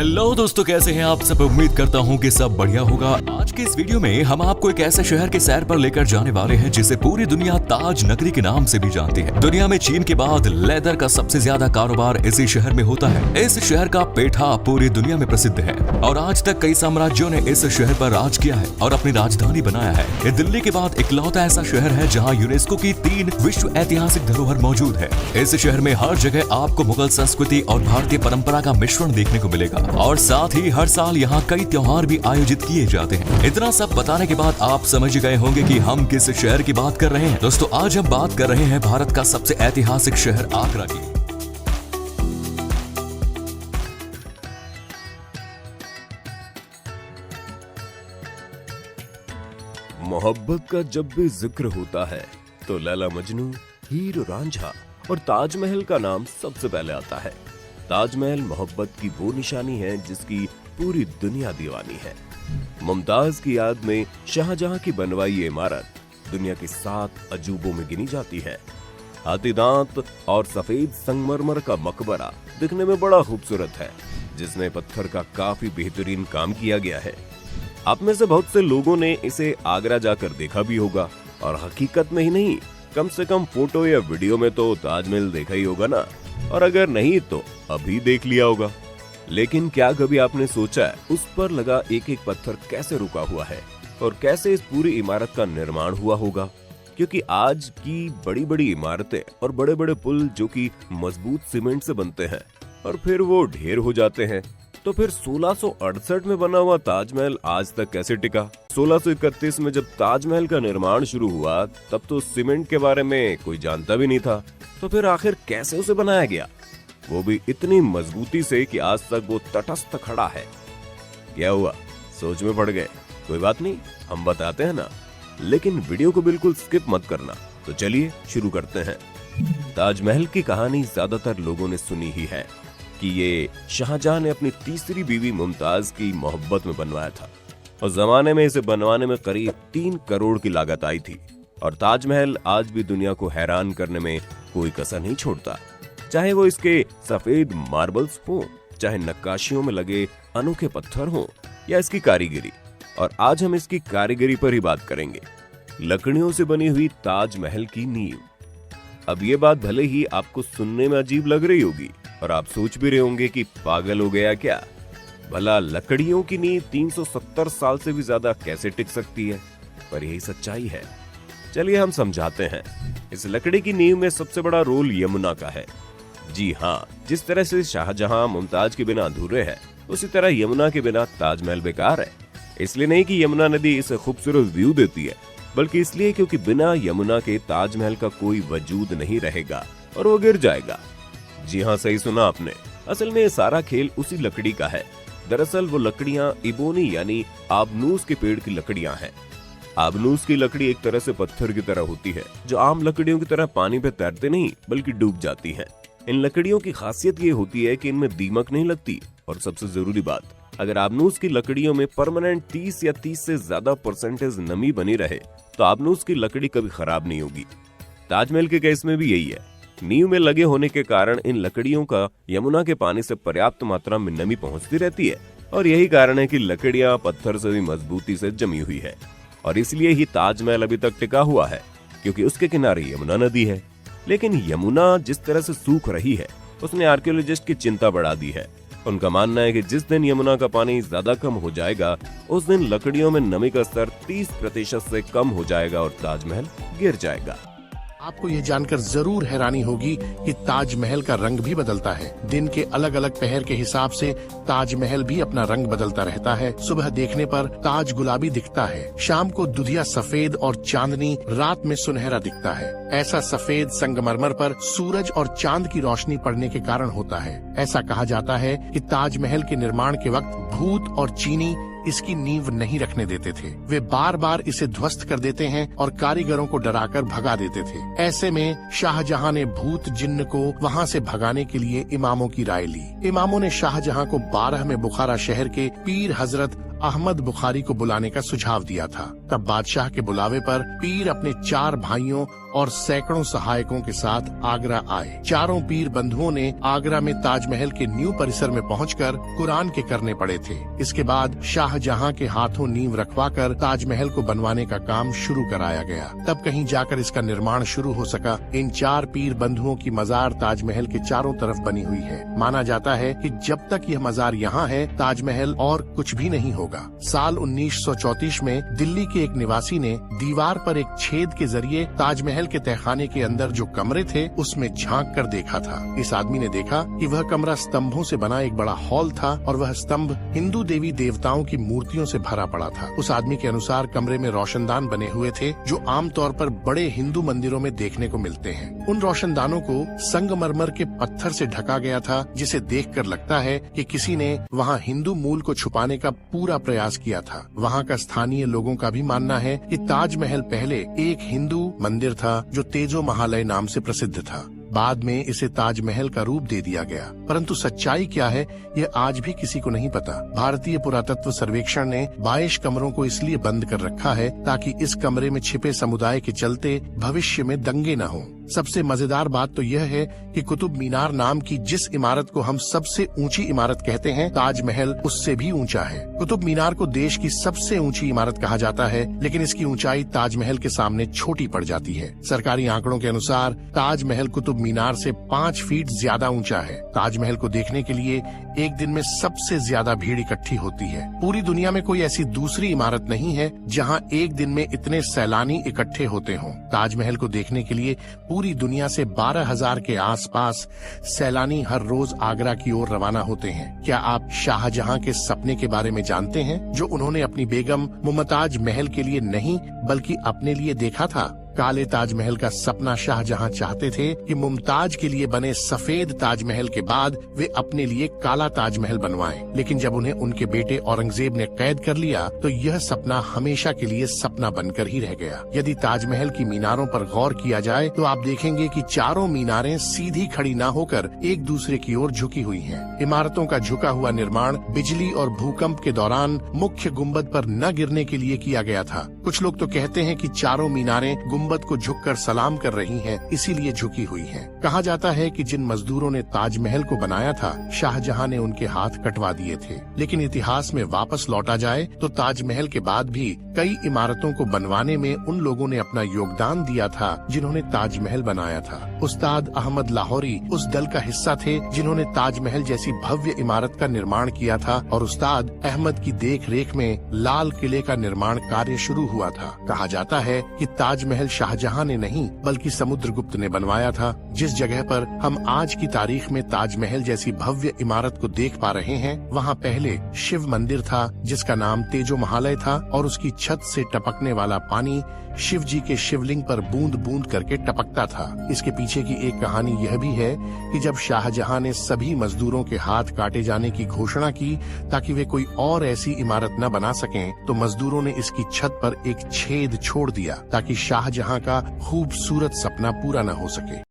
Hello दोस्तों, कैसे हैं आप सब। उम्मीद करता हूं कि सब बढ़िया होगा। आज के इस वीडियो में हम आपको एक ऐसे शहर के सैर पर लेकर जाने वाले हैं जिसे पूरी दुनिया ताज नगरी के नाम से भी जानती है। दुनिया में चीन के बाद लेदर का सबसे ज्यादा कारोबार इसी शहर में होता है। इस शहर का पेठा पूरी दुनिया में प्रसिद्ध है और आज तक कई साम्राज्यों ने इस शहर पर राज किया है और अपनी राजधानी बनाया है। ये दिल्ली के बाद इकलौता ऐसा शहर है जहाँ यूनेस्को की 3 विश्व ऐतिहासिक धरोहर मौजूद है। इस शहर में हर जगह आपको मुगल संस्कृति और भारतीय परंपरा का मिश्रण देखने को मिलेगा और साथ ही हर साल यहाँ कई त्योहार भी आयोजित किए जाते हैं। इतना सब बताने के बाद आप समझ गए होंगे कि हम किस शहर की बात कर रहे हैं। दोस्तों, आज हम बात कर रहे हैं भारत का सबसे ऐतिहासिक शहर आगरा की। मोहब्बत का जब भी जिक्र होता है तो लैला मजनू, हीर रांझा और ताजमहल का नाम सबसे पहले आता है। ताजमहल मोहब्बत की वो निशानी है जिसकी पूरी दुनिया दीवानी है। मुमताज की याद में शाहजहां की बनवाई ये इमारत दुनिया के 7 अजूबों में गिनी जाती है। हाथी दांत और सफेद संगमरमर का मकबरा दिखने में बड़ा खूबसूरत है, जिसमें पत्थर का काफी बेहतरीन काम किया गया है। आप में से बहुत से लोगों ने इसे आगरा जाकर देखा भी होगा और हकीकत में ही नहीं, कम से कम फोटो या वीडियो में तो ताजमहल देखा ही होगा ना, और अगर नहीं तो अभी देख लिया होगा। लेकिन क्या कभी आपने सोचा है उस पर लगा एक एक पत्थर कैसे रुका हुआ है और कैसे इस पूरी इमारत का निर्माण हुआ होगा? क्योंकि आज की बड़ी बड़ी इमारतें और बड़े बड़े पुल जो कि मजबूत सीमेंट से बनते हैं और फिर वो ढेर हो जाते हैं, तो फिर 1668 में बना हुआ ताजमहल आज तक कैसे टिका? 1631 में जब ताजमहल का निर्माण शुरू हुआ तब तो सीमेंट के बारे में कोई जानता भी नहीं था, तो फिर आखिर कैसे उसे बनाया गया, वो भी इतनी मजबूती से कि आज तक वो तटस्थ खड़ा है? क्या हुआ, सोच में पड़ गए? कोई बात नहीं, हम बताते हैं ना, लेकिन वीडियो को बिल्कुल स्किप मत करना। तो चलिए शुरू करते हैं। ताजमहल की कहानी ज्यादातर लोगों ने सुनी ही है कि ये शाहजहां ने अपनी तीसरी बीवी मुमताज की मोहब्बत में बनवाया था और जमाने में इसे बनवाने में करीब 3 करोड़ की लागत आई थी। और ताजमहल आज भी दुनिया को हैरान करने में कोई कसर नहीं छोड़ता, चाहे वो इसके सफेद मार्बल्स हो, चाहे नक्काशियों में लगे अनोखे पत्थर हो या इसकी कारीगरी। और आज हम इसकी कारीगरी पर ही बात करेंगे, लकड़ियों से बनी हुई ताजमहल की नींव। अब ये बात भले ही आपको सुनने में अजीब लग रही होगी और आप सोच भी रहे होंगे कि पागल हो गया क्या, भला लकड़ियों की नींव 370 साल से भी ज्यादा कैसे टिक सकती है? पर यही सच्चाई है। चलिए हम समझाते हैं। इस लकड़ी की नींव में सबसे बड़ा रोल यमुना का है। जी हाँ, जिस तरह से शाहजहां मुमताज के बिना अधूरे है, उसी तरह यमुना के बिना ताजमहल बेकार है। इसलिए नहीं कि यमुना नदी इसे खूबसूरत व्यू देती है, बल्कि इसलिए क्योंकि बिना यमुना के ताजमहल का कोई वजूद नहीं रहेगा और वो गिर जाएगा। जी हाँ, सही सुना आपने। असल में सारा खेल उसी लकड़ी का है। दरअसल वो लकड़ियां इबोनी यानी आबनूस के पेड़ की लकड़ियां हैं। आबनूस की लकड़ी एक तरह से पत्थर की तरह होती है, जो आम लकड़ियों की तरह पानी पे तैरते नहीं बल्कि डूब जाती हैं। इन लकड़ियों की खासियत ये होती है कि इनमें दीमक नहीं लगती, और सबसे जरूरी बात, अगर आबनूस की लकड़ियों में परमानेंट 30 या 30 से ज्यादा % नमी बनी रहे तो आबनूस की लकड़ी कभी खराब नहीं होगी। ताजमहल के केस में भी यही है। नींव में लगे होने के कारण इन लकड़ियों का यमुना के पानी से पर्याप्त मात्रा में नमी पहुंचती रहती है, और यही कारण है कि लकड़ियां पत्थर से भी मजबूती से जमी हुई है। और इसलिए ही ताजमहल अभी तक टिका हुआ है, क्योंकि उसके किनारे यमुना नदी है। लेकिन यमुना जिस तरह से सूख रही है उसने आर्कियोलॉजिस्ट की चिंता बढ़ा दी है। उनका मानना है कि जिस दिन यमुना का पानी ज्यादा कम हो जाएगा उस दिन लकड़ियों में नमी का स्तर 30% से कम हो जाएगा और ताजमहल गिर जाएगा। आपको ये जानकर जरूर हैरानी होगी कि ताजमहल का रंग भी बदलता है। दिन के अलग अलग पहर के हिसाब से ताजमहल भी अपना रंग बदलता रहता है। सुबह देखने पर ताज गुलाबी दिखता है, शाम को दुधिया सफेद और चांदनी रात में सुनहरा दिखता है। ऐसा सफेद संगमरमर पर सूरज और चांद की रोशनी पड़ने के कारण होता है। ऐसा कहा जाता है कि ताजमहल के निर्माण के वक्त भूत और चीनी इसकी नींव नहीं रखने देते थे। वे बार बार इसे ध्वस्त कर देते हैं और कारीगरों को डराकर भगा देते थे। ऐसे में शाहजहां ने भूत जिन्न को वहां से भगाने के लिए इमामों की राय ली। इमामों ने शाहजहां को 12 में बुखारा शहर के पीर हजरत अहमद बुखारी को बुलाने का सुझाव दिया था। तब बादशाह के बुलावे पर पीर अपने 4 भाइयों और सैकड़ों सहायकों के साथ आगरा आए। चारों पीर बंधुओं ने आगरा में ताजमहल के न्यू परिसर में पहुंचकर कुरान के करने पड़े थे। इसके बाद शाहजहां के हाथों नींव रखवाकर ताजमहल को बनवाने का काम शुरू कराया गया। तब कहीं जाकर इसका निर्माण शुरू हो सका। इन चार पीर बंधुओं की मजार ताजमहल के चारों तरफ बनी हुई है। माना जाता है कि जब तक यह मजार यहाँ है, ताजमहल और कुछ भी नहीं होगा। साल 1934 में दिल्ली के एक निवासी ने दीवार पर एक छेद के जरिए ताजमहल के तहखाने के अंदर जो कमरे थे उसमें झांक कर देखा था। इस आदमी ने देखा कि वह कमरा स्तंभों से बना एक बड़ा हॉल था और वह स्तंभ हिंदू देवी देवताओं की मूर्तियों से भरा पड़ा था। उस आदमी के अनुसार कमरे में रोशनदान बने हुए थे जो आमतौर पर बड़े हिंदू मंदिरों में देखने को मिलते हैं। उन रोशनदानों को संगमरमर के पत्थर से ढका गया था, जिसे देखकर लगता है कि किसी ने वहाँ हिंदू मूल को छुपाने का पूरा प्रयास किया था। वहाँ का स्थानीय लोगों का भी मानना है कि ताजमहल पहले एक हिंदू मंदिर था जो तेजो महालय नाम से प्रसिद्ध था। बाद में इसे ताजमहल का रूप दे दिया गया, परंतु सच्चाई क्या है यह आज भी किसी को नहीं पता। भारतीय पुरातत्व सर्वेक्षण ने 22 कमरों को इसलिए बंद कर रखा है ताकि इस कमरे में छिपे समुदाय के चलते भविष्य में दंगे न हों। सबसे मजेदार बात तो यह है कि कुतुब मीनार नाम की जिस इमारत को हम सबसे ऊंची इमारत कहते हैं, ताजमहल उससे भी ऊंचा है। कुतुब मीनार को देश की सबसे ऊंची इमारत कहा जाता है, लेकिन इसकी ऊंचाई ताजमहल के सामने छोटी पड़ जाती है। सरकारी आंकड़ों के अनुसार ताजमहल कुतुब मीनार से 5 फीट ज्यादा ऊंचा है। ताजमहल को देखने के लिए एक दिन में सबसे ज्यादा भीड़ इकट्ठी होती है। पूरी दुनिया में कोई ऐसी दूसरी इमारत नहीं है जहां एक दिन में इतने सैलानी इकट्ठे होते हों। ताजमहल को देखने के लिए पूरी दुनिया से 12,000 के आसपास सैलानी हर रोज आगरा की ओर रवाना होते हैं। क्या आप शाहजहां के सपने के बारे में जानते हैं, जो उन्होंने अपनी बेगम मुमताज महल के लिए नहीं बल्कि अपने लिए देखा था? काले ताजमहल का सपना शाहजहां चाहते थे कि मुमताज के लिए बने सफेद ताजमहल के बाद वे अपने लिए काला ताजमहल बनवाएं। लेकिन जब उन्हें उनके बेटे औरंगजेब ने कैद कर लिया तो यह सपना हमेशा के लिए सपना बनकर ही रह गया। यदि ताजमहल की मीनारों पर गौर किया जाए तो आप देखेंगे कि चारों मीनारें सीधी खड़ी न होकर एक दूसरे की ओर झुकी हुई हैं। इमारतों का झुका हुआ निर्माण बिजली और भूकंप के दौरान मुख्य गुम्बद पर न गिरने के लिए किया गया था। कुछ लोग तो कहते हैं कि चारों मीनारें गुम्बद को झुककर सलाम कर रही हैं, इसीलिए झुकी हुई हैं। कहा जाता है कि जिन मजदूरों ने ताजमहल को बनाया था, शाहजहां ने उनके हाथ कटवा दिए थे। लेकिन इतिहास में वापस लौटा जाए तो ताजमहल के बाद भी कई इमारतों को बनवाने में उन लोगों ने अपना योगदान दिया था जिन्होंने ताजमहल बनाया था। उस्ताद अहमद लाहौरी उस दल का हिस्सा थे जिन्होंने ताजमहल जैसी भव्य इमारत का निर्माण किया था और उस्ताद अहमद की देख रेख में लाल किले का निर्माण कार्य शुरू हुआ था। कहा जाता है कि ताजमहल शाहजहां ने नहीं बल्कि समुद्रगुप्त ने बनवाया था। जिस जगह पर हम आज की तारीख में ताजमहल जैसी भव्य इमारत को देख पा रहे हैं, वहाँ पहले शिव मंदिर था जिसका नाम तेजो महालय था और उसकी छत से टपकने वाला पानी शिव जी के शिवलिंग पर बूंद बूंद करके टपकता था। इसके पीछे की एक कहानी यह भी है कि जब शाहजहां ने सभी मजदूरों के हाथ काटे जाने की घोषणा की ताकि वे कोई और ऐसी इमारत न बना सकें, तो मजदूरों ने इसकी छत पर एक छेद छोड़ दिया ताकि शाहजहां का खूबसूरत सपना पूरा न हो सके।